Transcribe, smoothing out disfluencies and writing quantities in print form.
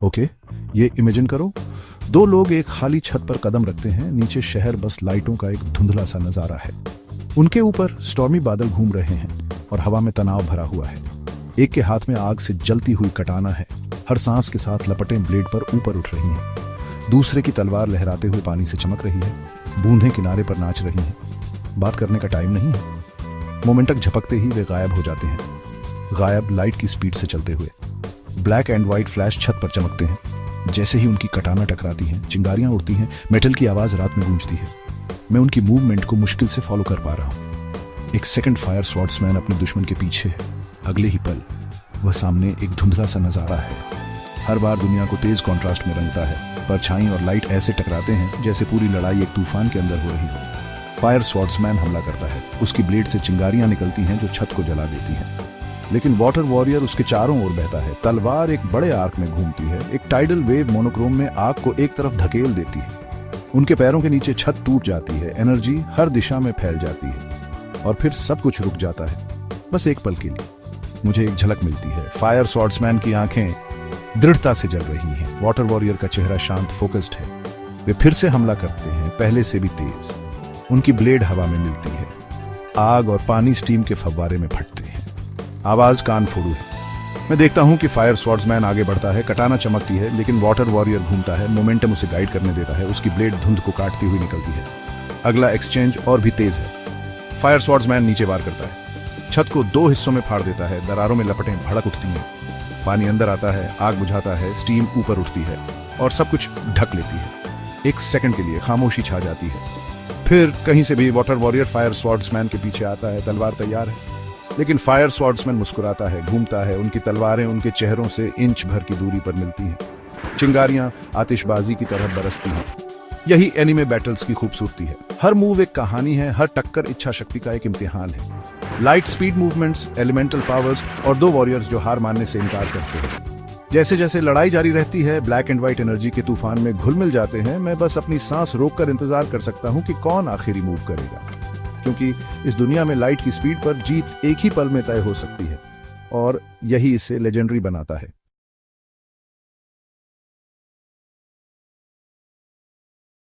Okay, ये imagine करो। दो लोग एक खाली छत पर कदम रखते हैं। नीचे शहर बस लाइटों का एक धुंधला सा नजारा है। उनके ऊपर स्टॉर्मी बादल घूम रहे हैं और हवा में तनाव भरा हुआ है। एक के हाथ में आग से जलती हुई कटाना है। हर सांस के साथ लपटें ब्लेड पर ऊपर उठ रही हैं। दूसरे की तलवार लहराते हुए पानी से चमक रही है। बूंदें किनारे पर नाच रही हैं। बात करने का टाइम नहीं है। मोमेंटक झपकते ही वे गायब हो जाते हैं, गायब लाइट की स्पीड से चलते हुए। ब्लैक एंड व्हाइट फ्लैश छत पर चमकते हैं। जैसे ही उनकी कटाना टकराती हैं, चिंगारियां उड़ती हैं, मेटल की आवाज रात में गूंजती है। मैं उनकी मूवमेंट को मुश्किल से फॉलो कर पा रहा हूँ। एक सेकंड फायर स्वॉर्ड्समैन अपने दुश्मन के पीछे है। अगले ही पल वह सामने एक धुंधला सा नजारा है। हर बार दुनिया को तेज कॉन्ट्रास्ट में रंगता है। परछाई और लाइट ऐसे टकराते हैं जैसे पूरी लड़ाई एक तूफान के अंदर हो रही हो। फायर स्वॉर्ड्समैन हमला करता है। उसकी ब्लेड से चिंगारियां निकलती हैं जो छत को जला देती हैं। लेकिन वाटर वॉरियर उसके चारों ओर बहता है। तलवार एक बड़े आर्क में घूमती है। एक टाइडल वेव मोनोक्रोम में आग को एक तरफ धकेल देती है। उनके पैरों के नीचे छत टूट जाती है। एनर्जी हर दिशा में फैल जाती है और फिर सब कुछ रुक जाता है, बस एक पल के लिए। मुझे एक झलक मिलती है। फायर स्वॉर्ड्समैन की आंखें दृढ़ता से जल रही हैं। वाटर वॉरियर का चेहरा शांत, फोकस्ड है। वे फिर से हमला करते हैं, पहले से भी तेज। उनकी ब्लेड हवा में मिलती है। आग और पानी स्टीम के फव्वारे में फटते हैं। आवाज कान फोड़ू है। मैं देखता हूं कि फायर स्वॉर्ड्समैन आगे बढ़ता है। कटाना चमकती है, लेकिन वाटर वॉरियर घूमता है। मोमेंटम उसे गाइड करने देता है। उसकी ब्लेड धुंध को काटती हुई निकलती है। अगला एक्सचेंज और भी तेज है। फायर स्वॉर्ड्समैन नीचे वार करता है। छत को दो हिस्सों में फाड़ देता है। दरारों में लपटें भड़क उठती हैं। पानी अंदर आता है, आग बुझाता है, स्टीम ऊपर उठती है और सब कुछ ढक लेती है। एक सेकंड के लिए खामोशी छा जाती है। फिर कहीं से भी वाटर वॉरियर फायर स्वॉर्ड्समैन के पीछे आता है। तलवार तैयार है, लेकिन फायर स्वॉर्ड्समैन मुस्कुराता है, घूमता है। उनकी तलवारें उनके चेहरों से इंच भर की दूरी पर मिलती हैं। चिंगारियां आतिशबाजी की तरह बरसती हैं। यही एनिमे बैटल्स की खूबसूरती है। हर मूव एक कहानी है। हर टक्कर इच्छा शक्ति का एक इम्तिहान है। Light speed movements, elemental powers और दो वॉरियर्स जो हार मानने से इनकार करते हैं। जैसे जैसे लड़ाई जारी रहती है, ब्लैक एंड व्हाइट एनर्जी के तूफान में घुल मिल जाते हैं। मैं बस अपनी सांस रोककर इंतजार कर सकता हूं कि कौन आखिरी मूव करेगा, क्योंकि इस दुनिया में लाइट की स्पीड पर जीत एक ही पल में तय हो सकती है और यही इसे लेजेंडरी बनाता है।